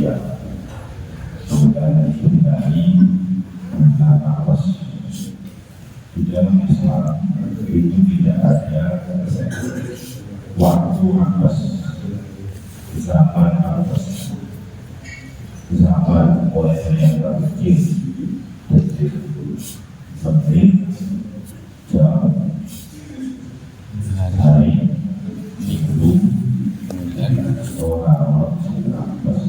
manusia. Sebenarnya hindari nafas. Di dalam Islam itu tidak ada waktu nafas, zaman nafas, zaman mulai yang terkecil, menit, jam, hari, minggu, orang nafas.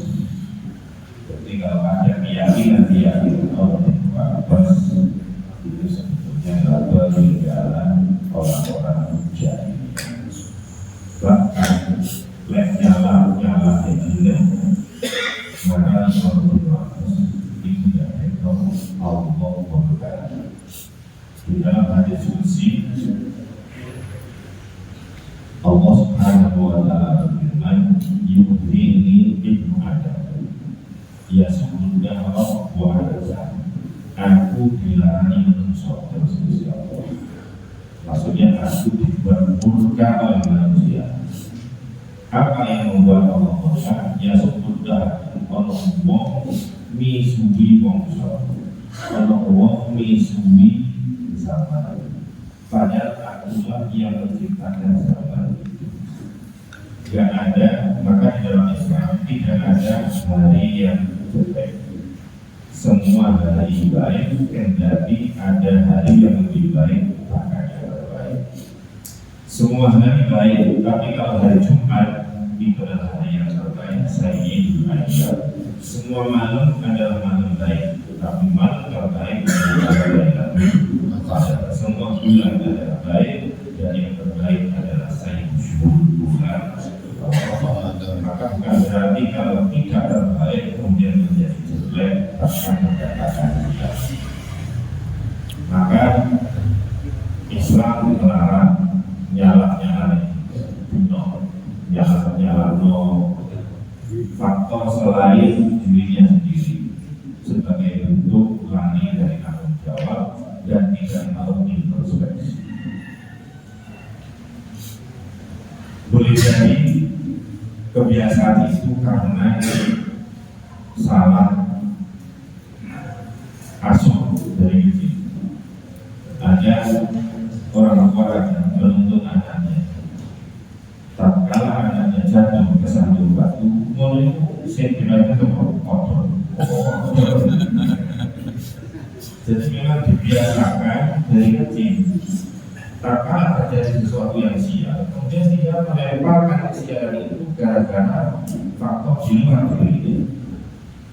Jadi kalau ada keyakinan Allah nafas itu sebetulnya peninggalan orang-orang jahiliyah. Bahkan nyala itu maka itu dari Allah berkata di dalam hadis qudsi Allah Subhanahu wa ta'ala berfirman yu'dini ibnu Adam ya sebelumnya Allah wa'ala aku dilarani manusia terus Allah. Maksudnya aku dibuat murka oleh manusia. Apa yang membuat Allah murka? Ya sudah Allah mau misui bangsa, Allah mau misui zaman. Padahal akulah yang menciptakan zaman. Tidak ada, maka di dalam Islam tidak ada hari yang jelek. Semua hari baik, kendati ada hari yang lebih baik, bahkan yang terbaik. Semua hari baik, tapi kalau hari Jumat itu adalah hari yang terbaik. Sayyidul Ayyam. Semua malam adalah malam baik, tapi malam terbaik adalah Qadar. Semua bulan adalah baik, dan yang terbaik adalah Sayyidul bulan. Maka bukan berarti kalau tidak terbaik kemudian menjadi jelek, bahkan mendapatkan kita. Maka Islam melarang nyala-nyala faktor selain dirinya sendiri sebagai bentuk lari dari tanggung jawab dan tidak mau introspeksi. Boleh jadi kebiasaan itu karena salah asuh dari kecil. Ada orang tua yang menuntut anaknya, tatkala anaknya jatuh ke satu batu, mulai sentimennya itu kotor. Jadi memang dibiasakan dari kecil. Tatkala terjadi sesuatu yang sial, kemudian dia melemparkan kesialan itu gara-gara faktor di luar diri.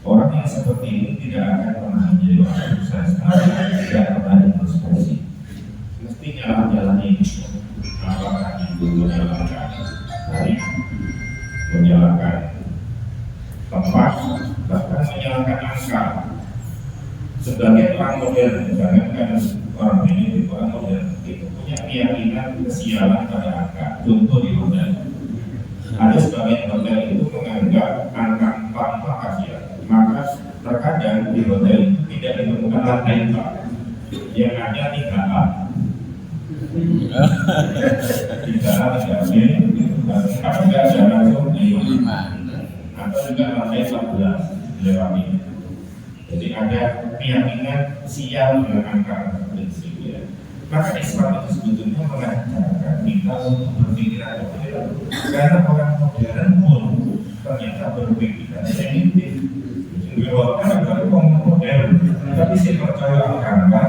Orang yang seperti ini tidak akan pernah menjadi orang sukses, tidak pernah introspeksi. Mesti jalan-jalannya apakah itu menyalahkan hari, menyalahkan tempat, bahkan menyalahkan angka. Sebagai orang modern, jangankan orang ini di orang modern itu punya keyakinan kesialan pada angka. Contoh di hotel, ada sebagian hotel itu menganggap angka 4 kasihan. Maka terkadang di hotel itu tidak ditemukan lantai 4, yang ada 3A. 3A, 3B, atau tidak ada langsung 5, atau juga lantai 14 lewati. Jadi ada keyakinan sial dengan angka prinsip ya. Maka Islam itu sebetulnya mengajarkan kita untuk berpikiran modern. Karena orang modern pun ternyata berpikiran primitif. Bahkan ada orang modern, tapi saya percaya angka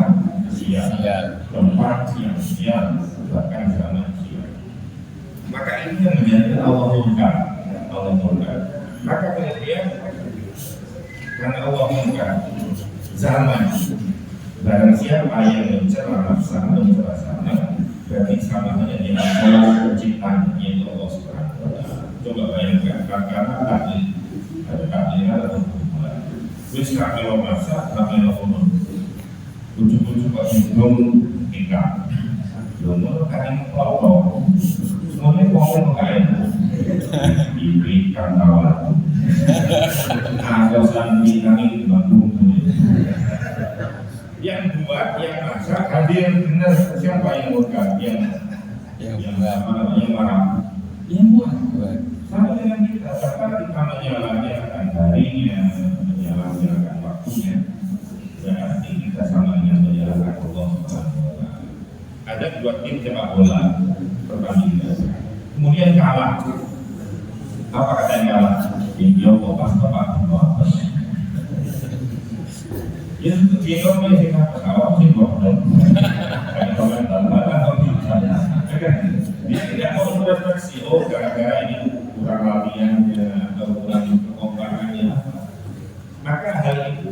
sial, tempat yang sial, bahkan zaman sial. Maka ini yang menjadi Allah murka. Maka kemudian karena Allah murka zaman, barang siapa yang mencela nafsa, mencela sama, berarti sama hanya di antara penciptaan, yaitu Allah Subhanahu wa Ta'ala. Coba bayangkan, karena ada takdir atau hubungan. Wis kakek masa, kakek umur, ujung-ujung kok bingung nikah. Umur kakek kelompok, semuanya ngomong kain, diberikan tawaran. Ada sambil kami dibantu. Yang buat, yang masak, hadir benar siapa yang murka, yang marah, yang buat. Sama dengan kita, karena kita menyalahkan hari pentingnya menjalankan waktunya berarti kita sama dengan menjalankan Allah Subhanahu wa Ta'ala. Ada dua tim sepak bola pertandingan, kemudian kalah. Apa kata yang kalah? Dia kopas bapak apa? Ya itu dia orang yang kata awak sih bodoh. Kayak orang tanpa atau tidak. Dia tidak mau berefleksi. Oh gara-gara ini kurang latihannya atau kurang kekompakannya. Maka hal itu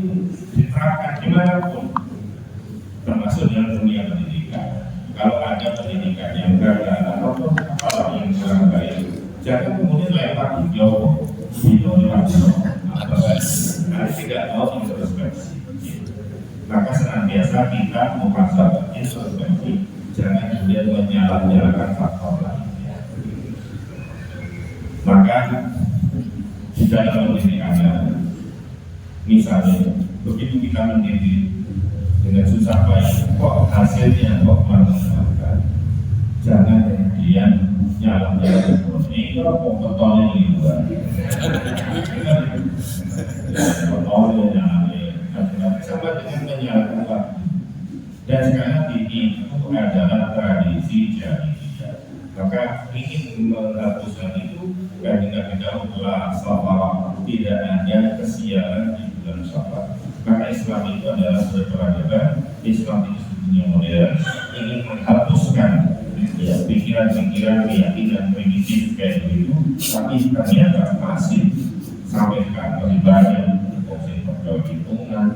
diterapkan dimanapun, termasuk dalam dunia pendidikan. Kalau ada pendidikan yang gagal ataupun apa yang kurang baik, jangan kemudian lempar jauh itu harus tidak mau introspeksi. Maka senantiasa kita muhasabah introspeksi, jangan kemudian menyalahkan faktor lainnya. Maka di dalam pendidikan, misalnya begitu kita mendidik dengan susah payah, kok hasilnya kok mengembangkan, jangan kemudian nyalahkan ini kalau kompeten ini juga sama dengan menyalahkan waktu. Dan sekarang ini itu adalah tradisi jahiliyah. Maka ingin menghapuskan itu karena kita telah safar, tidak hanya kesialan di bulan safar. Maka Islam itu adalah berperadaban, Islam itu sebetulnya modern, ingin menghapuskan ya, pikiran-pikiran, keyakinan primitif kayak begitu, tapi ternyata masih sampai sekarang lebih banyak sing berjual hitungan,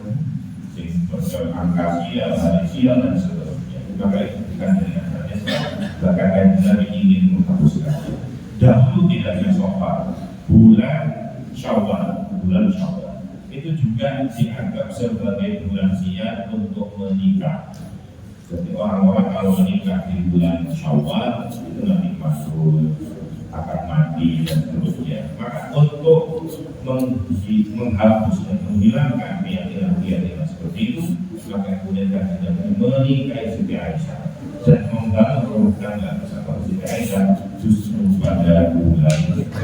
sing berjual angka sial, hari sial dan seterusnya. Maka itu bukan dari Islam, bahkan Nabi ingin menghapuskan. Dahulu tidak ada safar, bulan Syawal itu juga dianggap sebagai bulan sial untuk menikah. Jadi orang-orang kalau menikah di bulan Syawal itu nanti masuk akan mati dan seterusnya. Maka untuk menghapus dan menghilangkan keyakinan seperti itu, maka kemudian kita menikahi Siti Aisyah dan membangun rumah tangga bersama Siti Aisyah justru pada bulan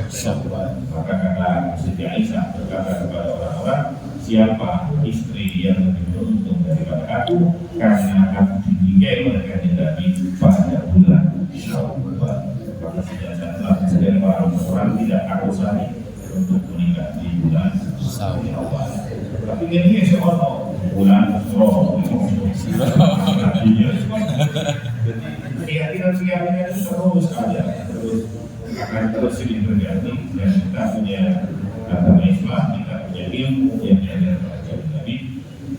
Syawal. Maka kata Siti Aisyah berkata kepada orang-orang, siapa istri yang lebih beruntung daripada aku, karena aku dinikahi oleh kanjeng Nabi pada bulan Syawal. Maka sejak orang tidak aku sani untuk menikah di bulan Syawal. Tapi ini seorang bulan jadi keyakinan itu terus ada, akan terus silih berganti, dan kita punya agama Islam, kita punya ilmu yang diajarkan oleh Nabi.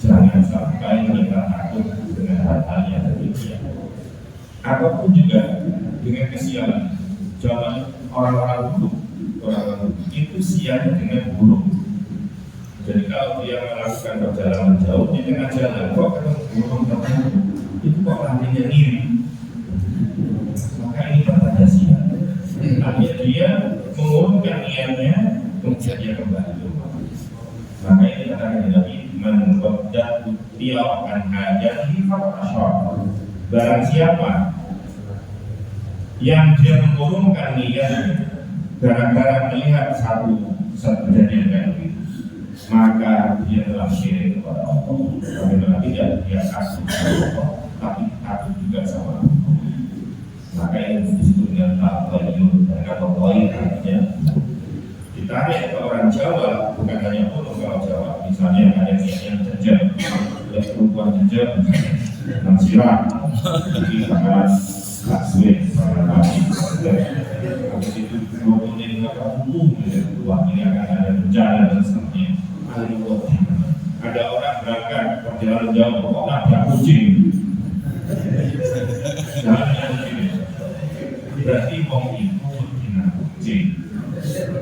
Jangan sampai kita takut dengan hal-hal yang demikian. Apapun juga dengan kesialan, zaman orang-orang dulu itu sialnya dengan burung. Jadi kalau dia melakukan perjalanan jauh di tengah jalan, kok ketemu burung tertentu, itu kok larinya ngiri. Maka ini pertanda sial. Artinya dia mengurungkan niatnya untuk dia kembali. Maka ini kata Nabi, menqaddat tiawan hajati faqashar. Barang siapa yang dia mengurungkan niat gara-gara melihat satu kejadian kayak begitu, maka dia telah syirik kepada Allah. Karena tidak dia kasih Allah, tapi takut juga sama Allah. Maka ini disebut dengan tabayun, dan kata tabayun artinya ditarik ke orang Jawa, bukan hanya untuk kalau Jawa. Misalnya ada yang jejak, ada perempuan jejak, nansirah, jadi bakalan kasih, bakalan kasih. Habis itu kemudian maka umum, wah ini akan ada bencana dan seterusnya. Ada orang berangkat perjalanan jauh, kok nabrak kucing? Berarti wong itu betina kucing.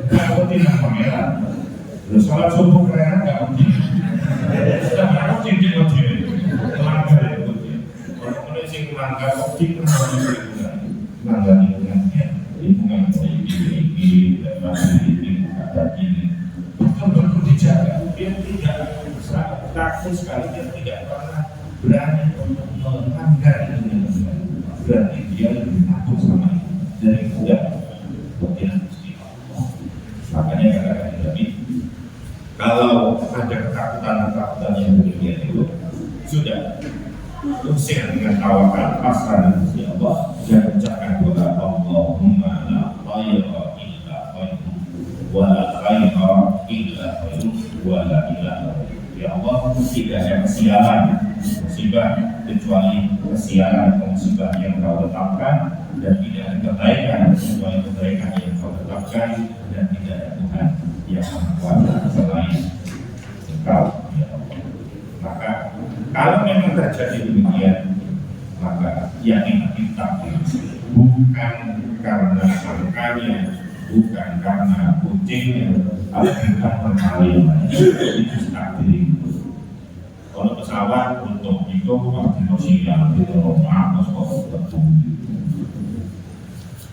Kalau betina pangeran, terus sholat subuh keren nggak kucing? Sudah kucing di kucing, melanggar itu kucing. Kalau kucing melanggar kucing pun melanggar lingkungannya, lingkungan ini dan masih ini ada ini. Betul-betul dijaga, dia tidak takut sekali, dia tidak pernah berani untuk melanggar itu. Berarti dia lebih takut sama itu dari tidak mungkin. Makanya kata-kata Nabi, Kalau ada ketakutan yang demikian itu sudah usir dengan tawakal, pasrah dan Allah, dan ucapkan doa Allahumma la khayra illa khairu wa la khayra illa khairu wa la ilaha. Ya Allah, tidak ada kesialan musibah kecuali kesialan atau musibah yang Kau tetapkan, dan tidak ada kebaikan kecuali kebaikan yang Kau tetapkan, dan tidak ada Tuhan yang Maha Kuasa selain Engkau, ya Allah. Maka kalau memang terjadi demikian, maka yakin kita bukan karena angkanya, bukan karena kucingnya, atau bukan perkalian itu takdir. Kalau pesawat untuk itu waktu sosial itu normal atau seperti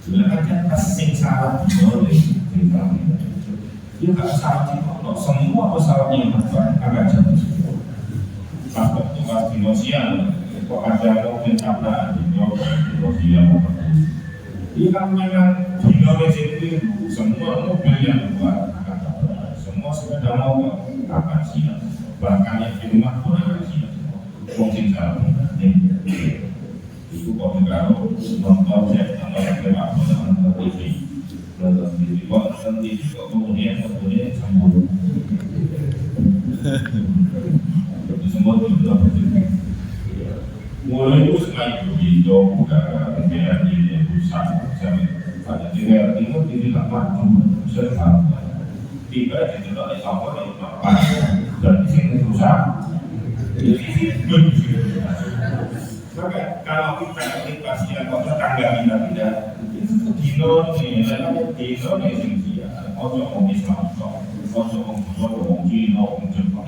sebenarnya pasti salah boleh dia nggak salah sih. Kalau semua pesawat yang terbang agak jauh pas waktu pas di sosial kok ada mobil tabrakan di sosial. Ini kan memang di Indonesia itu semua mobil yang keluar akan tabrakan, semua sepeda motor akan siap, bahkan yang di rumah pun akan siap. Fungsi salah itu kok kalau nonton saya sama yang lewat nonton TV, nonton TV kok kemudian sambung itu semua juga mulai itu selain itu udara negara di pusat pada negara timur di tempat besar tiba di tempat apa di tempat dan di sini rusak maka kalau kita aktifasi atau tetangga kita tidak itu dino nih dalam dino nih sih ojo orang Islam ojo orang Cina orang Jepang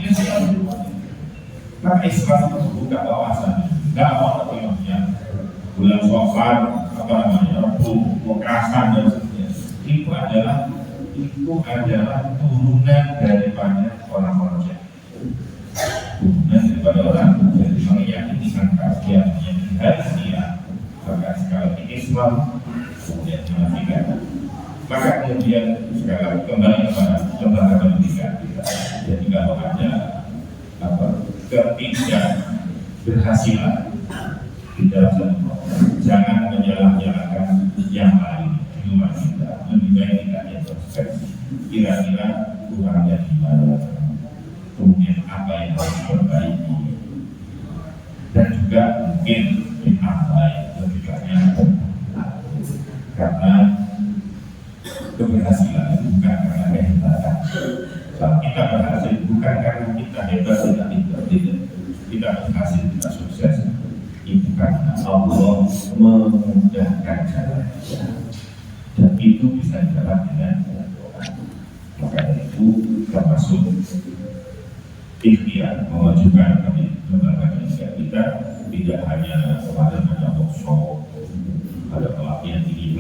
maka Islam itu buka wawasan nggak mau terima bulan Syawal apa namanya Rebu kekerasan dan sebagainya itu adalah turunan daripada orang-orang Jawa, turunan daripada orang jadi meyakini sangka yang harus dia maka sekali Islam kemudian menafikan maka kemudian sekali kembali kepada lembaga pendidikan kita. Jadi kalau ada ketidakberhasilan di dalam jangan menyalah-nyalahkan yang lain di luar kita, lebih baik kita introspeksi kira-kira kurangnya di mana, kemudian apa yang harus diperbaiki, dan juga mungkin ditambahi lebih banyak karena keberhasilan bukan karena kehebatan. Kalau kita berhasil bukan karena kita hebat, tidak. Kita berhasil, kita sukses itu karena Allah memudahkan jalan, dan itu bisa didapat dengan doa. Maka itu termasuk ikhtiar memajukan lembaga pendidikan kita, tidak hanya kepada workshop, ada pelatihan tinggi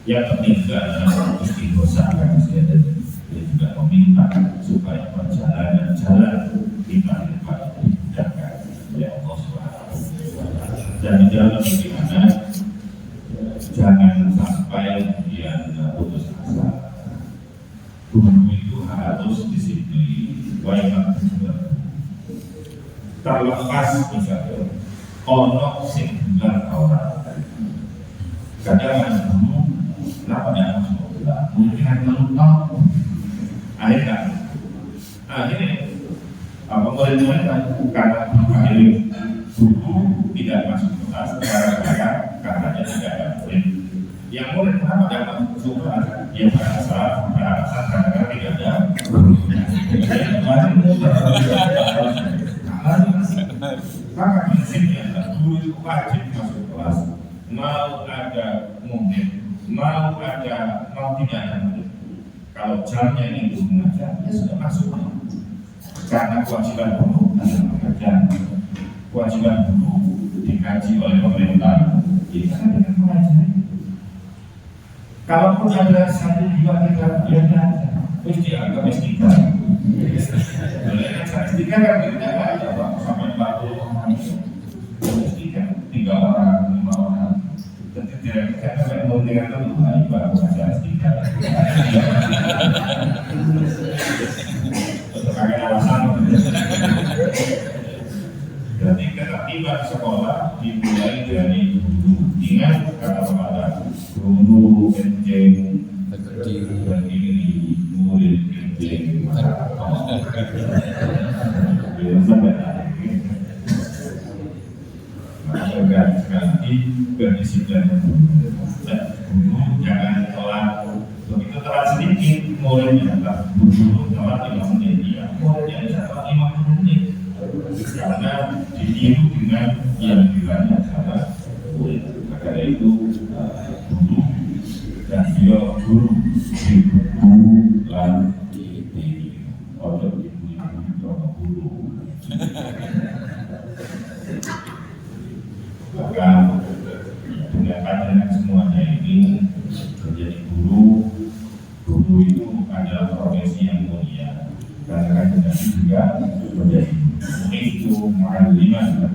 yang penting juga adalah istighosah dan juga meminta supaya perjalanan jalan kita di depan dimudahkan oleh Allah Subhanahu wa Ta'ala. Dan di dalam bagaimana jangan sampai kemudian putus asa. Guru itu harus disiplin, wajib terlepas misalnya ono sing bulan orang. Kadang ada guru kenapa tidak masuk bulan? Mungkin ada lupa. Akhirnya pemerintah karena guru tidak masuk kelas karena tidak ada murid. Yang murid kenapa tidak masuk kelas? Ya beralasan karena tidak ada guru. Maka prinsipnya adalah guru itu wajib masuk kelas. Mau ada murid, mau tidak ada murid. Kalau jamnya itu mengajar, ya sudah masuk. Karena kewajiban guru adalah mengajar. Kewajiban guru dikaji oleh pemerintah. Jadi kan dengan mengajar. Kalaupun ada satu dua tiga yang ada, mesti agak mesti kan. Oleh S3 kan kita ada sampai 40 orang. Mesti kan 3 orang, 5 orang. Tentu tidak kita sampai mau dengan itu baru saja S3. Ingat kata-kata guru kencing berdiri, murid kencing maka sekali kedisiplinan guru jangan telat. Begitu telat sedikit muridnya guru telat 5 menit, ya muridnya bisa telat 50 menit karena ditiru dengan yang bilangnya sama murid. Maka dari itu guru dan dia guru dan di ojo ibu-ibu guru. Maka dengan adanya semuanya ini menjadi guru itu adalah profesi yang mulia. Karena kan juga menjadi itu mu'alliman itu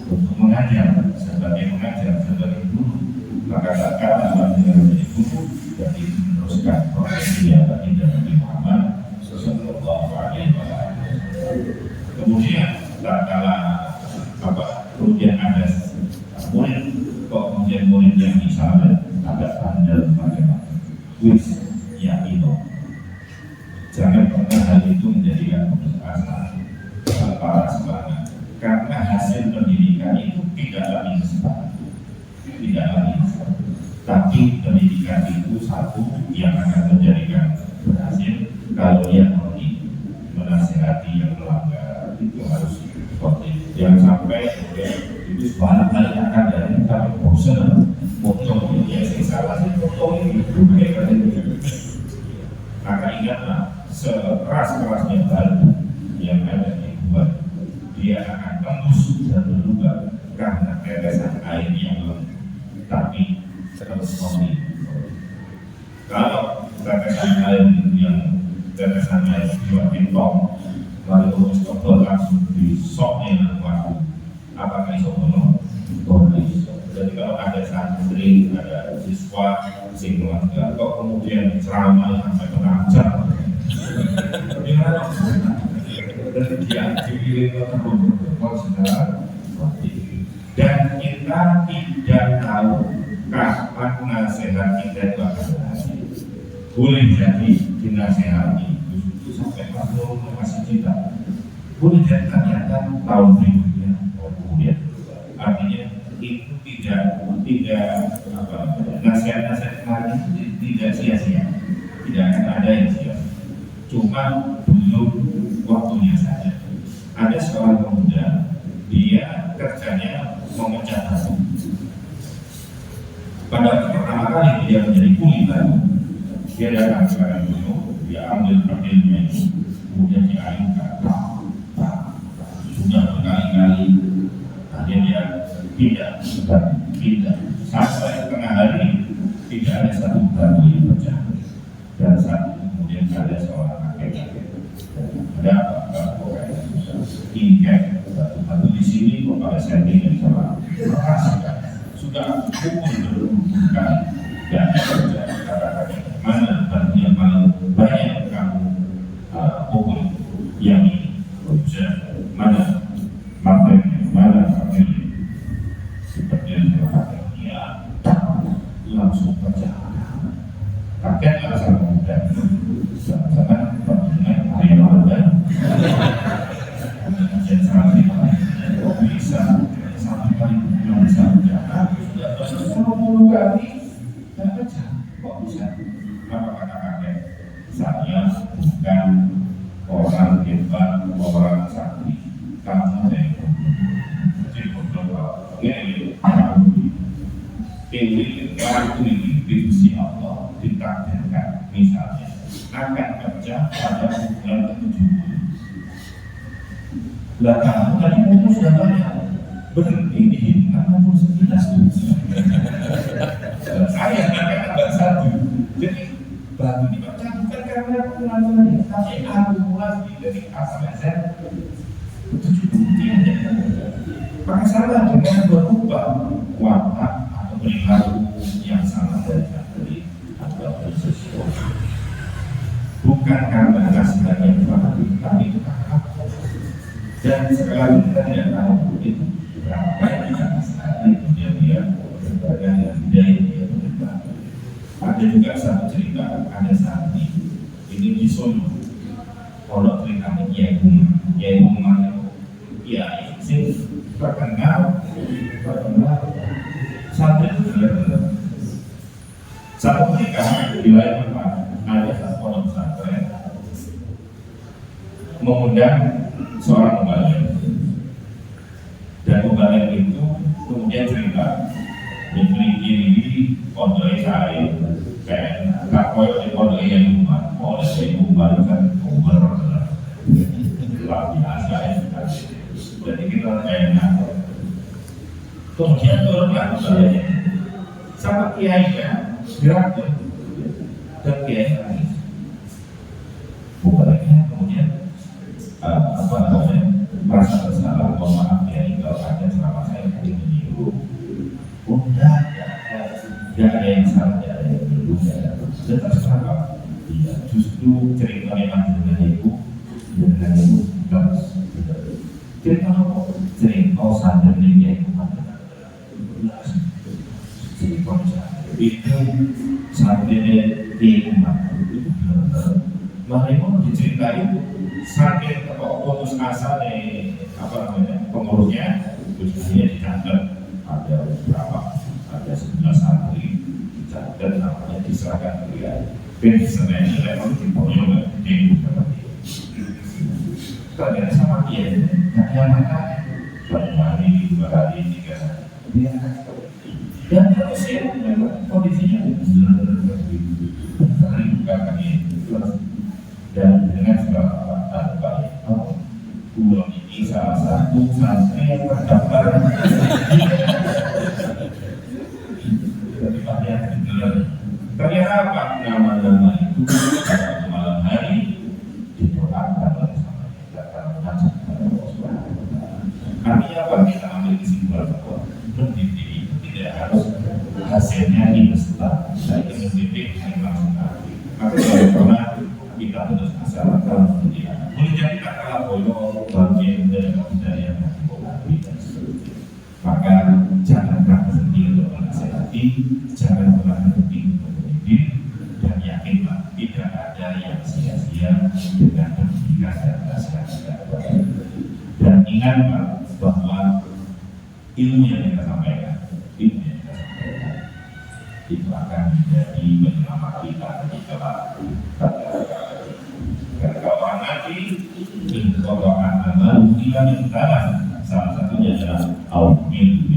untuk mengajar sebagai guru. Maka kata menjadi guru dan diteruskan profesi yang bagi Nabi Muhammad Sallallahu Alaihi Wasallam. Kemudian tak kalah kemudian ada murid, kemudian murid yang misalnya agak pandai macam-macam, wis ya itu jangan pernah hal itu menjadikan putus asa para semangat, karena hasil pendidikan itu tidaklah instan, tapi pendidikan itu satu yang akan menjadikan berhasil kalau dia menasihati yang melanggar. Itu harus seperti yang sampai itu barangkali akan dari kami bosan potong ya saya salah sih potong ini maka ingatlah sekeras-kerasnya batu yang ada di buat dia akan tembus dan berubah karena tetesan air yang lemah tapi terus komit. Kalau tetesan air buat pintong lalu terus tebal langsung di soknya waktu apakah iso belum? Jadi kalau ada santri, ada siswa sing melanggar, kok kemudian ceramah sampai mengajar gimana? Dan dia dipilih dan kita tidak tahu kapan nasihat kita itu akan berhasil. Boleh jadi dinasihati itu sampai makhluk masih cinta, boleh jadi ternyata tahun berikutnya kemudian artinya itu tidak nasihat kemarin tidak sia-sia, tidak akan ada yang sia, cuma belum waktunya saja. Ada seorang pemuda, dia kerjanya memecah batu. Pada pertama kali dia menjadi kuli batu, dia datang ke padang gunung, dia ambil pakaiannya itu, kemudian diayunkan, sudah berkali-kali, akhirnya dia pindah sampai tengah hari tidak ada satu batu yang pecah, dan saat kemudian ada seorang kakek-kakek, ada apa tingkat batu di sini kok ada setting yang sama sudah pukul berbukan dan kata-kata mana batu yang paling banyak kamu pukul yang ini mana materi mana materi seperti yang langsung pecah. Kakek langsung muda sama dengan hari Ramadan dan sampai bisa sampai yang bisa menjaga sudah 10 kali dan pecah. Kok bisa? Apa kata kakek? Saya bukan orang hebat, orang sakti, kamu jadi bodoh. Ini waktu ini diusi Allah ditakdirkan misalnya akan kerja pada bulan ke-70. Lah kamu tadi umur sudah banyak berhenti di 69. Saya katakan satu. Jadi batu dipecah bukan karena pengajaran tapi akumulasi dari ASZ 70. Maka salah dengan berubah watak atau perilaku yang sama dari atau sesuatu. Bukan karena nasihatnya tapi itu kakak. Dan sekali kita tidak tahu itu berapa yang kita nasihati kemudian Ada juga satu cerita, ada santri ini di Solo, kalau ceritanya Kiai Umar, Kiai sing terkenal santri itu benar-benar. Satu ketika di lain tempat ada satu pondok pesantren mengundang seorang pembagian, dan pembagian itu kemudian cerita ini pondok saya kayak tak koyo di pondok yang rumah oleh saya umar kan umar luar biasa ya. Jadi kita enak kemudian turun lagi sama kiainya gerak dan kiai nangis. Bukannya kemudian merasa bersalah, mohon maaf ya kalau ada selama saya tadi menyinggung. Udah, tidak ada yang salah, tidak ada yang berbeda. Tetap kenapa? Iya, justru cerita memang dengan ibu terus cerita apa? Cerita sandarnya ibu cerita itu sandarnya ibu itu makanya mau diceritain saking putus asa nih pengurusnya, terus dia dicatat ada berapa, ada 11 santri dicatat namanya diserahkan ke dia. Dan sebenarnya memang dipoyo di ternyata sama dia hanya mereka 2 hari, 3 hari dan terus ya memang kondisinya benar-benar bukan kami dan dengan segala baik pulau ini salah satu santri yang terdaftar ternyata apa? Nama-nama itu pada malam hari didoakan oleh sama kita karena menajak kepada Allah Subhanahu wa Ta'ala. Artinya apa? Kita ambil kesimpulan bahwa mendidik itu tidak harus hasilnya instan. Saya ingin mendidik langsung nanti. Maka kalau pernah kita putus asa kalau mendidik, boleh jadi tak kalah boyo bagian dari yang maka jangan pernah berhenti untuk menasihati, jangan pernah berhenti untuk mendidik, dan yakinlah tidak ada yang sia-sia dengan pendidikan dan nasihat. Dan ingatlah bahwa ilmu yang kita sampaikan itu akan menjadi penyelamat kita ketika orang nanti orang amal kita minta salah satunya adalah ilmu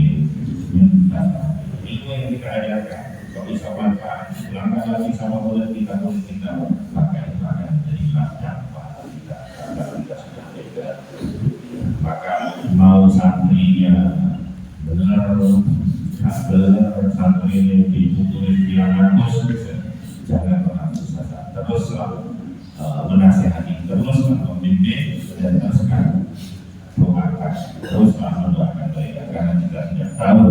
yang kita ajarkan. Kalau bisa manfaat, langkah lagi sama boleh kita maka itu akan menjadi ladang pahala kita kalau kita sudah beda. Maka mau santrinya benar santri ini dipukulin bilang mampus, jangan pernah susah, terus menasihati, terus membimbing dan teruskan doakan, teruslah mendoakan mereka karena kita tidak tahu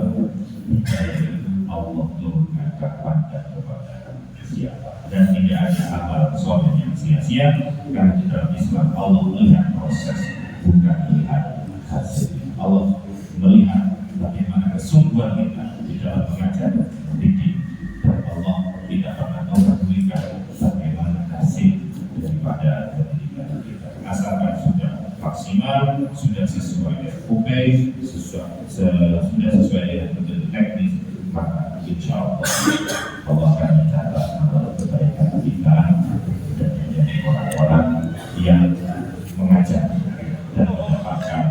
Allah turunkan kapan dan kepada siapa, dan tidak ada amal soleh yang sia-sia karena di dalam Islam Allah melihat proses bukan melihat hasil. Allah melihat bagaimana kesungguhan kita di dalam mengajar dan mendidik, dan Allah tidak pernah mempedulikan bagaimana hasil daripada pendidikan kita. Asalkan sudah maksimal, sudah sesuai SOP, sudah sesuai dengan bentuk teknis, maka insya Allah Allah akan mencatat amal kebaikan kita dan menjadi orang-orang yang mengajar dan mendapatkan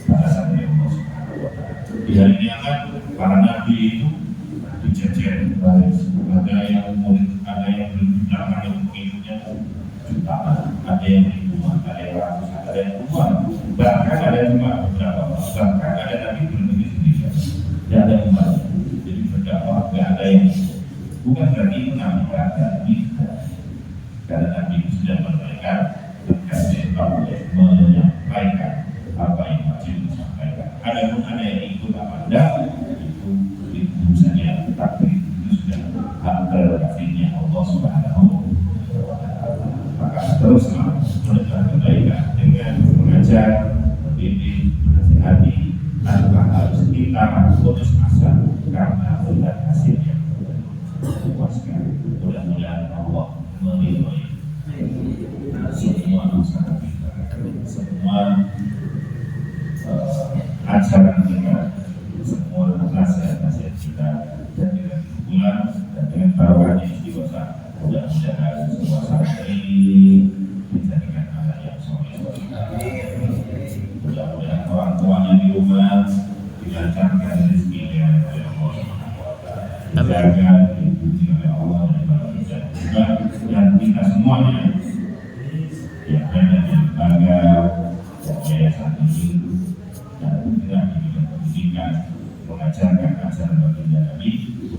balasan dari Allah Subhanahu wa Ta'ala. Di hari kiamat para nabi itu dijejer baris, ada yang murid, ada yang berjutaan, ada yang pengikutnya jutaan, ada yang ribuan, ada yang ratusan, ada yang puluhan, bahkan ada yang cuma beberapa, bahkan ada nabi benar-benar sendiri, tidak ada yang banyak. Jadi berdakwah tidak ada yang bukan berarti itu nabi kata karena nabi itu sudah menyampaikan berkasih menyampaikan apa yang wajib disampaikan. Adapun ada yang ikut apa tidak, itu saja, tapi itu sudah hak prerogatifnya Allah Subhanahu wa Ta'ala. Maka teruslah menekan kebaikan dengan mengajar, mendidik, menasihati, tanpa harus kita putus asa karena melihat hasilnya memuaskan. semua usaha kita, semua ajaran kita, semua nasihat-nasihat kita, dan dengan dukungan dan dengan tawarannya istiqomah, mudah-mudahan semua santri dijadikan anak yang soleh. Mudah-mudahan orang tuanya di rumah dilancarkan rezekinya oleh Allah Subhanahu wa Ta'ala, dijaga, dipuji oleh Allah dan juga dan kita semuanya yang ada di lembaga yayasan ini dan bergerak di bidang pendidikan, mengajarkan ajaran baginda Nabi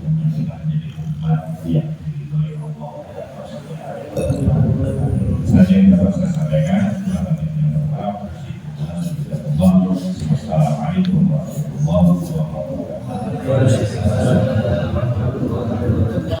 dan juga menjadi umat yang diridhoi Allah dan Rasulullah. Saja yang dapat saya sampaikan. Assalamualaikum warahmatullahi wabarakatuh.